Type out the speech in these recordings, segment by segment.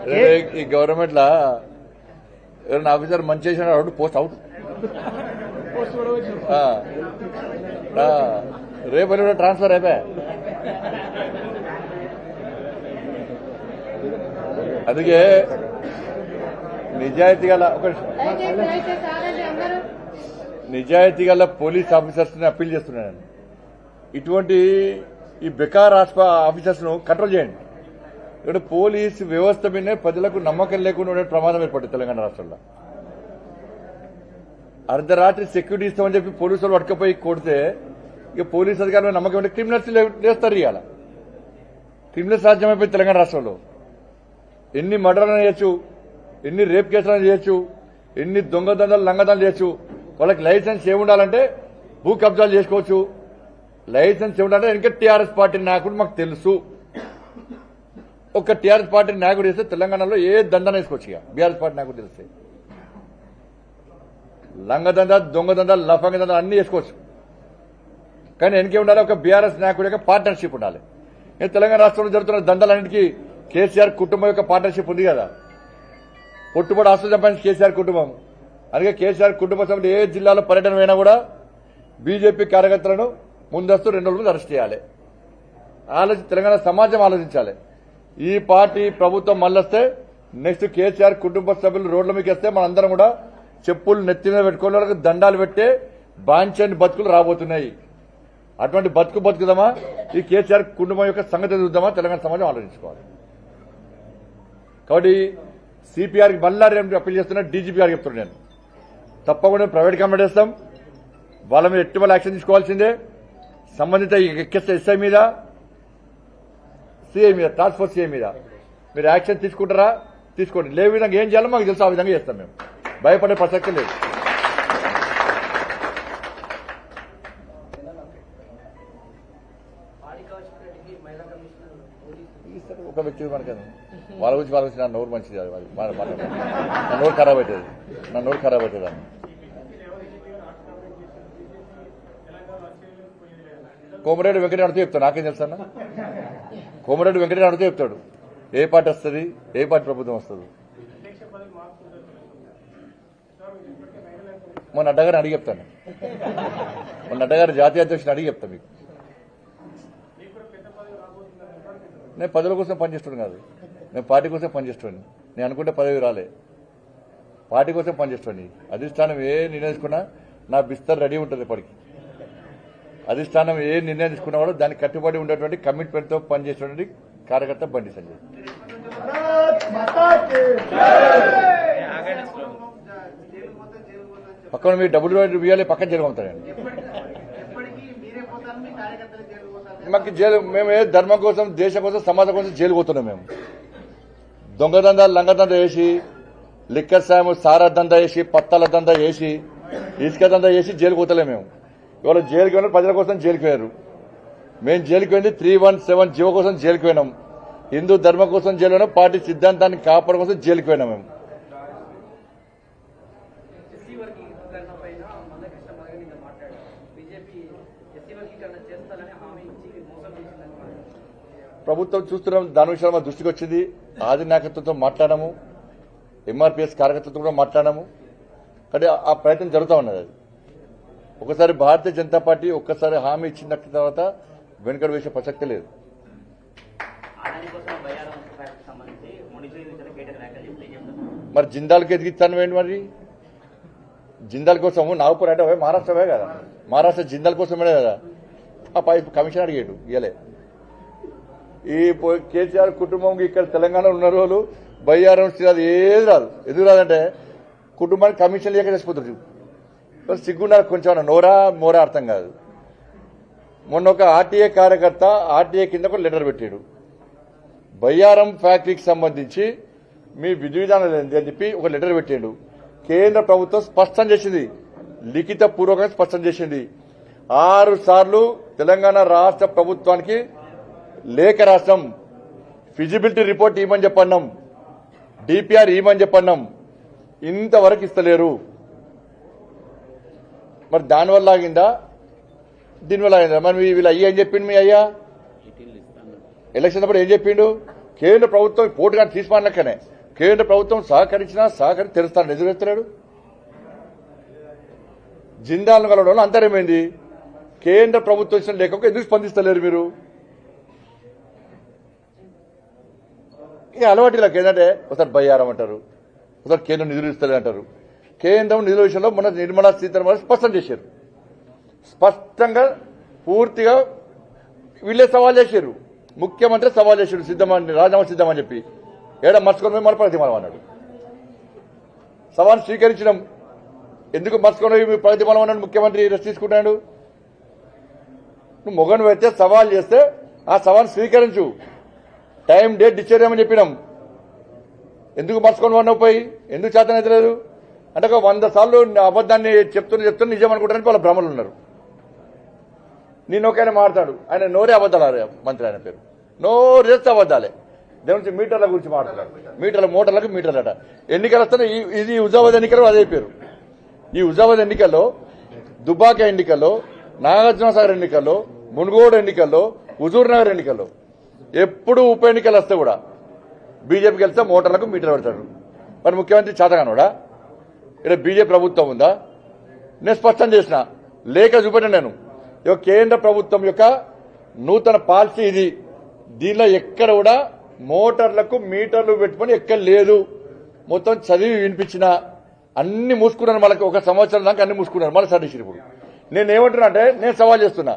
ఈ గవర్నమెంట్ లా ఎవరైనా ఆఫీసర్ మంచి చేసిన అవుట్ పోస్ట్ అవుట్ రేపు కూడా ట్రాన్స్ఫర్ అయిపోయా. అందుకే నిజాయితీ గల పోలీస్ ఆఫీసర్స్ ని అప్పీల్ చేస్తున్నాను. ఇటువంటి ఈ బెకార్ ఆఫీసర్స్ ను కంట్రోల్ చేయండి. ఇక్కడ పోలీసు వ్యవస్థ మీదనే ప్రజలకు నమ్మకం లేకుండా ఉండే ప్రమాదం ఏర్పడింది తెలంగాణ రాష్ట్రంలో. అర్ధరాత్రి సెక్యూరిటీ ఇస్తామని చెప్పి పోలీసులు పట్టుకపోయి కొడితే ఇక పోలీసు అధికారులు నమ్మకం ఉంటే క్రిమినల్స్ లేస్తారు. ఇవాళ క్రిమినల్స్ రాజ్యం అయిపోయింది తెలంగాణ రాష్ట్రంలో. ఎన్ని మర్డర్లను చేయొచ్చు, ఎన్ని రేప్ కేసులను చేయొచ్చు, ఎన్ని దొంగదందాలు లంగదాలు చేయొచ్చు. వాళ్ళకి లైసెన్స్ ఏముండాలంటే భూ కబ్జాలు చేసుకోవచ్చు. లైసెన్స్ ఏముండాలంటే ఇంకా టీఆర్ఎస్ పార్టీ నాయకుడు మాకు తెలుసు. ఒక టీఆర్ఎస్ పార్టీ నాయకుడు చేస్తే తెలంగాణలో ఏ దండన వేసుకోవచ్చు. ఇక బీఆర్ఎస్ పార్టీ నాయకుడు తెలిస్తే లంగదందా, దొంగదందా, లఫంగ దందా అన్ని చేసుకోవచ్చు. కానీ వెనకే ఉండాలి ఒక బీఆర్ఎస్ నాయకుడి యొక్క పార్ట్నర్షిప్ ఉండాలి. తెలంగాణ రాష్ట్రంలో జరుగుతున్న దందాలన్నింటికీ కేసీఆర్ కుటుంబం యొక్క పార్ట్నర్షిప్ ఉంది కదా. పొట్టుబడి ఆస్తులు సంపాదించి కేసీఆర్ కుటుంబం. అందుకే కేసీఆర్ కుటుంబ సభ్యులు ఏ జిల్లాలో పర్యటన అయినా కూడా బీజేపీ కార్యకర్తలను ముందస్తు 2 రోజులు అరెస్ట్ చేయాలి. తెలంగాణ సమాజం ఆలోచించాలి. ఈ పార్టీ ప్రభుత్వం మళ్ళొస్తే నెక్స్ట్ కేసీఆర్ కుటుంబ సభ్యులు రోడ్ల మీకు వస్తే మనందరం కూడా చెప్పులు నెత్తి మీద పెట్టుకుని వాళ్ళకి దండాలు పెట్టే బాంచని బతుకులు రాబోతున్నాయి. అటువంటి బతుకుదామా, ఈ కేసీఆర్ కుటుంబం యొక్క సంగతి చూద్దామా, తెలంగాణ సమాజం ఆలోచించుకోవాలి. కాబట్టి సిపిఆర్కి మళ్ళా అప్పీల్ చేస్తున్నా, డీజీపీ గారికి చెప్తున్నాను. నేను తప్పకుండా ప్రైవేట్ కంప్లైంట్ చేస్తాం. వాళ్ళ మీద ఎట్టి యాక్షన్ తీసుకోవాల్సిందే. సంబంధిత ఎక్కేస్తే ఎస్ఐ మీద, సిఐ మీద, టాస్క్ ఫోర్స్ సిఐ మీద మీరు యాక్షన్ తీసుకుంటారా? తీసుకోండి. లే విధంగా ఏం చేయాలో మాకు తెలుసు, ఆ విధంగా చేస్తాం. మేము భయపడే ప్రసక్తి లేదు. ఒక వ్యక్తి మనకి వాళ్ళ గురించి నా నోరు మంచిది, నా నోరు ఖరాబ్ అవుతుంది, అని కోమరెడ్డి వెంకటరెడ్డి అడితే చెప్తాడు. నాకేం తెలుసు అన్న? కోమరెడ్డి వెంకటరెడ్డి అడితే చెప్తాడు ఏ పార్టీ వస్తుంది, ఏ పార్టీ ప్రభుత్వం వస్తుంది. మా నడ్డగారిని అడిగి చెప్తాను. మా నడ్డగారి జాతీయ అధ్యక్షుని అడిగి చెప్తాను మీకు. నేను పదవుల కోసం పనిచేస్తాను కాదు, నేను పార్టీ కోసం పనిచేస్తాను. నేను అనుకుంటే పదవి రాలే, పార్టీ కోసం పనిచేస్తాను. అధిష్టానం ఏ నిర్ణయం తీసుకున్నా నా బిస్తర్ రెడీ ఉంటుంది ఇప్పటికి. అధిష్టానం ఏ నిర్ణయం తీసుకున్నా కూడా దానికి కట్టుబడి ఉండేటువంటి కమిట్మెంట్ తో పనిచేసేటువంటి కార్యకర్త బండి సంజయ్. పక్కన మీరు డబ్బులు ఇవ్వాలి, పక్కన జరుగుతారండి. మాకు జైలు, మేము ఏ ధర్మం కోసం, దేశం కోసం, సమాజం కోసం జైలు పోతున్నాం. మేము దొంగదందా, లంగదందా వేసి, లిక్కర్ సాయం, సారా దందా వేసి, పత్తాల దందా వేసి, ఇసుక దందా వేసి జైలు పోతలేము. మేము ఇవాళ జైలుకి పోయినా ప్రజల కోసం జైలుకి పోయారు. మేము జైలుకి పోయింది 317 జీవో కోసం జైలుకి పోయినాం. హిందూ ధర్మం కోసం జైలు పోయినాం. పార్టీ సిద్ధాంతాన్ని కాపాడడం కోసం జైలుకి పోయినాం. మేము ప్రభుత్వం చూస్తున్నాం, దాని విషయంలో మా దృష్టికి వచ్చింది. ఆది నాయకత్వంతో మాట్లాడాము, ఎంఆర్పీఎస్ కార్యకర్తలతో కూడా మాట్లాడాము. కానీ ఆ ప్రయత్నం జరుగుతూ ఉన్నది. అది ఒకసారి భారతీయ జనతా పార్టీ ఒక్కసారి హామీ ఇచ్చిన తర్వాత వెనుకడు వేసే ప్రసక్తి లేదు. మరి జిందాల్కి ఎదిగిస్తాను ఏంటి? మరి జిందాల్ కోసం నాగపూర్ అంటే మహారాష్ట్రవే కదా, మహారాష్ట్ర జిందాల్ కోసమే కదా ఆ పై కమిషన్ అడిగాడు. ఇయలే ఈ కేసీఆర్ కుటుంబం ఇక్కడ తెలంగాణలో ఉన్న రోజులు బయ్యారం అది ఏది రాదు. ఎందుకు రాదంటే కుటుంబానికి కమిషన్ లేక చచ్చిపోతుంది. సిగ్గున్నారు కొంచెం, మోరా అర్థం కాదు. మొన్న ఒక ఆర్టీఏ కార్యకర్త ఆర్టీఏ కింద ఒక లెటర్ పెట్టాడు. బయ్యారం ఫ్యాక్టరీకి సంబంధించి మీ విధి విధానం లేని అని చెప్పి ఒక లెటర్ పెట్టాడు. కేంద్ర ప్రభుత్వం స్పష్టం చేసింది, లిఖిత పూర్వకంగా స్పష్టం చేసింది. 6 సార్లు తెలంగాణ రాష్ట్ర ప్రభుత్వానికి లేఖ రాష్ట్రం, ఫిజిబిలిటీ రిపోర్ట్ ఇవ్వమని చెప్పన్నాం, డిపిఆర్ ఇవ్వమని చెప్పన్నాం. ఇంతవరకు ఇస్తలేరు. మరి దానివల్ల ఆగిందా, దీనివల్ల ఆగిందా? మరి వీళ్ళు అయ్యా అని చెప్పిండు. మీ అయ్యా ఎలక్షన్ అప్పుడు ఏం చెప్పిండు? కేంద్ర ప్రభుత్వం పోటుగా తీసుకోనక్కనే కేంద్ర ప్రభుత్వం సహకరించి తెరుస్తాను ఎదురెత్తలేడు. జిందాల్ను కలవడంలో అంతరేమైంది? కేంద్ర ప్రభుత్వం ఇచ్చిన లేఖకు ఎందుకు స్పందిస్తలేరు మీరు? ఇక అలవాటులకు ఏంటంటే ఒకసారి బయ్యారం అంటారు, ఒకసారి కేంద్రం నిధులు ఇస్తలే అంటారు. కేంద్రం నిధుల విషయంలో మొన్న నిర్మలా సీతారామన్ స్పష్టం చేశారు. స్పష్టంగా పూర్తిగా వీళ్ళే సవాల్ చేశారు. ముఖ్యమంత్రి సవాల్ చేశారు, సిద్ధమని రాజీనామా సిద్ధమని చెప్పి. ఏడా మర్చుకొని మన ప్రగతి మనం అన్నాడు. సవాల్ స్వీకరించడం ఎందుకు మర్చుకొని ప్రగతి మనం అన్నాడు ముఖ్యమంత్రి రెస్ట్ తీసుకుంటాడు. నువ్వు మొగను అయితే సవాల్ చేస్తే ఆ సవాల్ స్వీకరించు. టైం డేట్ డిసైడ్ చేయమని చెప్పినాం. ఎందుకు మర్చుకొని వన్నావు పోయి? ఎందుకు చేతనైతే లేదు అంటే 100 సార్లు అబద్దాన్ని చెప్తున్నా నిజం అనుకుంటారని వాళ్ళ భ్రమలు ఉన్నారు. నేను ఒకైనా మాట్లాడు, ఆయన నోరే అబద్దాలు మంత్రి, ఆయన పేరు నోరు చేస్తే అబద్దాలే. దేని నుంచి మీటర్ల గురించి మాట్లాడారు. మోటార్లకు మీటర్లట. ఎన్నికలు వస్తున్నాయి. ఇది హుజాబాద్ ఎన్నికలు అదే పేరు. ఈ హుజాబాద్ ఎన్నికల్లో, దుబ్బాక ఎన్నికల్లో, నాగార్జునసాగర్ ఎన్నికల్లో, మునుగోడు ఎన్నికల్లో, హుజూర్ నగర్ ఎన్నికల్లో ఎప్పుడు ఉప ఎన్నికలు వస్తే కూడా బీజేపీకి వెళ్తే మోటార్లకు మీటర్ పెడతాడు. మరి ముఖ్యమంత్రి చేతగానోడా? ఇక్కడ బీజేపీ ప్రభుత్వం ఉందా? నేను స్పష్టం చేసిన లేఖ చూపెట్టాను నేను. కేంద్ర ప్రభుత్వం యొక్క నూతన పాలసీ ఇది. దీనిలో ఎక్కడ కూడా మోటార్లకు మీటర్లు పెట్టుకొని ఎక్కడ లేదు. మొత్తం చదివి వినిపించిన అన్ని మూసుకున్నాను. మళ్ళీ 1 సంవత్సరం దాకా అన్ని మూసుకున్నాను. మళ్ళీ సర్టిఫికేట్. ఇప్పుడు నేనేమంటున్నా అంటే, నేను సవాల్ చేస్తున్నా,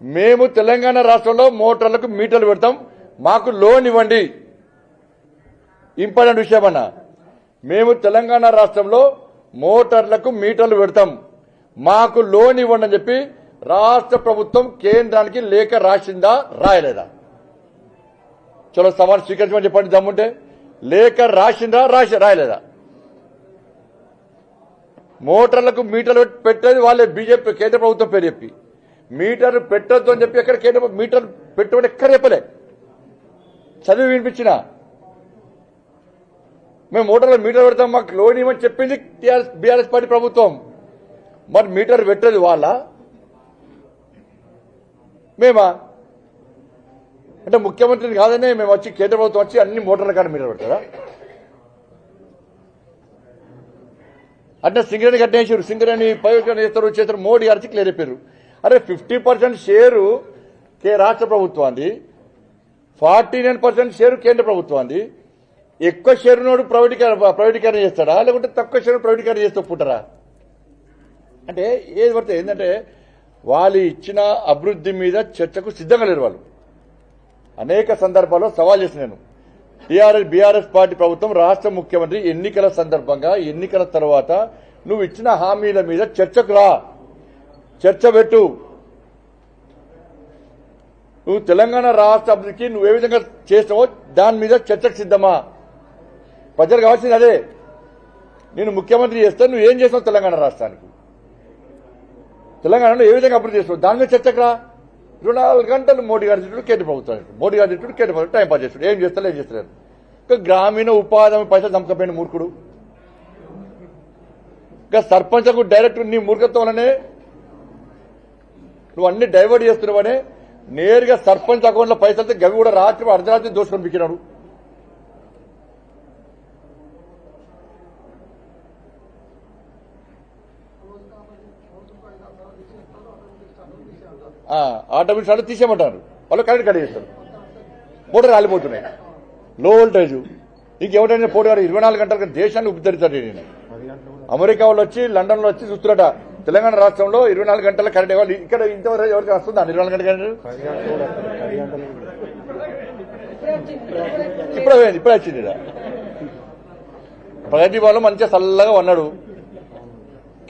మేము తెలంగాణ రాష్ట్రంలో మోటార్లకు మీటర్లు పెడతాం, మాకు లోన్ ఇవ్వండి. ఇంపార్టెంట్ విషయం అన్న, మేము తెలంగాణ రాష్ట్రంలో మోటార్లకు మీటర్లు పెడతాం, మాకు లోన్ ఇవ్వండి అని చెప్పి రాష్ట్ర ప్రభుత్వం కేంద్రానికి లేఖ రాసిందా రాయలేదా? చలో సవాల్ స్వీకరించమని చెప్పండి దమ్ముంటే. లేఖ రాసిందా రాయలేదా? మోటార్లకు మీటర్లు పెట్టేది వాళ్ళే, బీజేపీ కేంద్ర ప్రభుత్వం పేరు చెప్పి. మీటర్ పెట్టొద్దు అని చెప్పి ఎక్కడ కేంద్ర మీటర్ పెట్టమని ఎక్కడ చెప్పలే. చదివి వినిపించిన మేము మోటార్లో మీటర్ పెడతాం, మాకు లోన్ ఇవ్వని చెప్పింది బీఆర్ఎస్ పార్టీ ప్రభుత్వం. మరి మీటర్ పెట్టేది వాళ్ళ మేమా? అంటే ముఖ్యమంత్రిని కాదనే మేము వచ్చి కేంద్ర ప్రభుత్వం వచ్చి అన్ని మోటార్ల కాడ మీటర్ పెడతారా? అంటే సింగరేణి కట్టేసారు. సింగరేణి పైన చేస్తారు. మోడీ గారికి క్లియర్ అయిపోయారు. అరే 50% షేరు రాష్ట్ర ప్రభుత్వాన్ని, 49% షేరు కేంద్ర ప్రభుత్వాన్ని. ఎక్కువ షేరునోడు ప్రైవేటీకరణ చేస్తాడా, లేకుంటే తక్కువ షేరు ప్రైవేటీకరణ చేస్తూ పుట్టరా? అంటే ఏది పడితే ఏంటంటే వాళ్ళు ఇచ్చిన అభివృద్ధి మీద చర్చకు సిద్ధంగా లేరు. వాళ్ళు అనేక సందర్భాల్లో సవాల్ చేసిన నేను, బీఆర్ఎస్ పార్టీ ప్రభుత్వం రాష్ట్ర ముఖ్యమంత్రి ఎన్నికల సందర్భంగా, ఎన్నికల తర్వాత నువ్వు ఇచ్చిన హామీల మీద చర్చకు రా, చర్చ పెట్టు. నువ్వు తెలంగాణ రాష్ట్ర అభివృద్ధికి నువ్వు ఏ విధంగా చేస్తావో దాని మీద చర్చకు సిద్ధమా? ప్రజలు కావాల్సింది అదే. నేను ముఖ్యమంత్రి చేస్తే నువ్వు ఏం చేస్తావు తెలంగాణ రాష్ట్రానికి, తెలంగాణలో ఏ విధంగా అభివృద్ధి చేస్తావు దాని మీద చర్చకు రా. 24 గంటలు మోడీ గారి తిట్టుడు కేంద్ర ప్రభుత్వం, మోడీ గారి తిట్టుడు కేంద్ర ప్రభుత్వం టైం పాస్ చేస్తాడు. ఏం చేస్తలేరు. ఇంకా గ్రామీణ ఉపాధి పైసలు చంపకపోయిన మూర్ఖుడు. ఇంకా సర్పంచ్కు డైరెక్ట్ నీ మూర్ఖత్వం వల్లనే నువ్వు అన్ని డైవర్ట్ చేస్తున్నావనే నేరుగా సర్పంచ్ అకౌంట్లో పైసలతో గవి కూడా రాత్రి అర్ధరాత్రి దోసుకొని పిక్కినాడు. ఆటోమేటిక్ సార్లు తీసేయమంటారు. వాళ్ళు కరెంట్ కట్ చేస్తారు. మోటార్ రాలిపోతున్నాయి, లో వోల్టేజ్. ఇంకెవరైనా పోటీ 24 గంటలకు దేశాన్ని ఉద్ధరిస్తాడు. నేను అమెరికా వాళ్ళు వచ్చి, లండన్ లో వచ్చి చూస్తున్నట తెలంగాణ రాష్ట్రంలో 24 గంటల కరెంట్ ఇవ్వాలి. ఇక్కడ ఇంతవరకు ఎవరికి వస్తుందా 24 గంటల కరెంట్? ఇప్పుడే వచ్చింది. ప్రగతి వాళ్ళు మంచిగా చల్లగా ఉన్నాడు.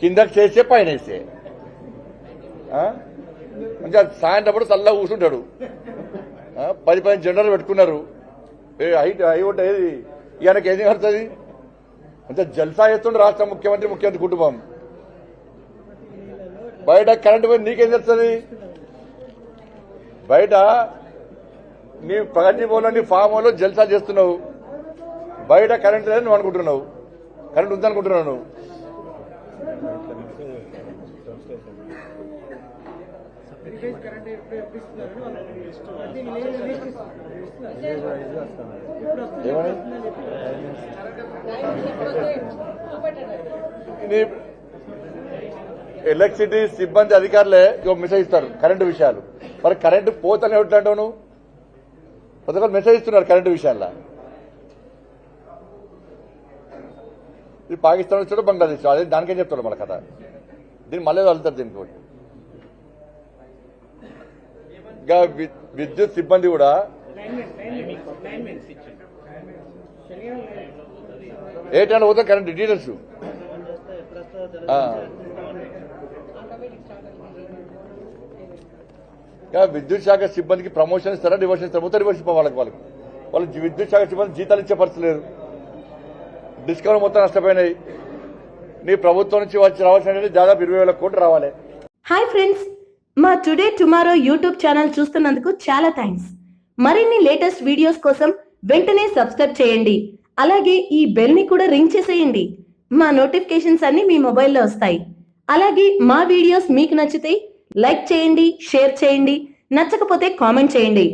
కిందకి చేస్తే పైన వేస్తే మంచిగా సాయంత్రం చల్లగా కూర్చుంటాడు. 10 జెండాలు పెట్టుకున్నారు. హై ఉంటుంది. ఈయనకి ఏం కడుతుంది? అంటే జల్సా చేస్తుండే రాష్ట్ర ముఖ్యమంత్రి కుటుంబం. బయట కరెంటు పోయి నీకేం తెలుస్తుంది? బయట నీ ప్రగతి భవన్లో, నీ ఫామ్ హౌస్లో జల్సా చేస్తున్నావు. బయట కరెంట్ లేదని నువ్వు అనుకుంటున్నావు. కరెంట్ ఉందనుకుంటున్నావు. నువ్వు ఏమని ఎలక్ట్రిసిటీ సిబ్బంది అధికారులే మెసేజ్ ఇస్తారు కరెంటు విషయాలు. మరి కరెంటు పోతనే ఎట్లాంటావు నువ్వు? ప్రతి ఒక్కరు మెసేజ్ ఇస్తున్నారు కరెంటు విషయాల్లో. ఇది పాకిస్తాన్ వచ్చాడు, బంగ్లాదేశ్ అదే దానికేం చెప్తాడు మన కథ. దీన్ని మళ్ళీ వెళ్తారు దీనికి. ఇంకా విద్యుత్ సిబ్బంది కూడా ఏ టైంలో పోతే కరెంట్ డీటెయిల్స్ విద్యుత్ శాఖ సిబ్బందికి ప్రమోషన్ ఇస్తారా, డివోషన్ ఇస్తారా? మొత్తం డివోషన్ వాళ్ళకి వాళ్ళు విద్యుత్ శాఖ సిబ్బంది జీతాలు ఇచ్చే పరిస్థితి లేదు. డిస్కౌంట్ మొత్తం నష్టపోయినాయి. నీ ప్రభుత్వం నుంచి వచ్చి రావాల్సిన దాదాపు 20,000 కోట్లు రావాలి. హాయ్ ఫ్రెండ్స్, మా టుడే టుమారో యూట్యూబ్ ఛానల్ చూస్తున్నందుకు చాలా థ్యాంక్స్. మరిన్ని లేటెస్ట్ వీడియోస్ కోసం వెంటనే సబ్స్క్రైబ్ చేయండి. అలాగే ఈ బెల్ ని కూడా రింగ్ చేసేయండి. మా నోటిఫికేషన్స్ అన్ని మీ మొబైల్లో వస్తాయి. అలాగే మా వీడియోస్ మీకు నచ్చితే లైక్ చేయండి, షేర్ చేయండి, నచ్చకపోతే కామెంట్ చేయండి.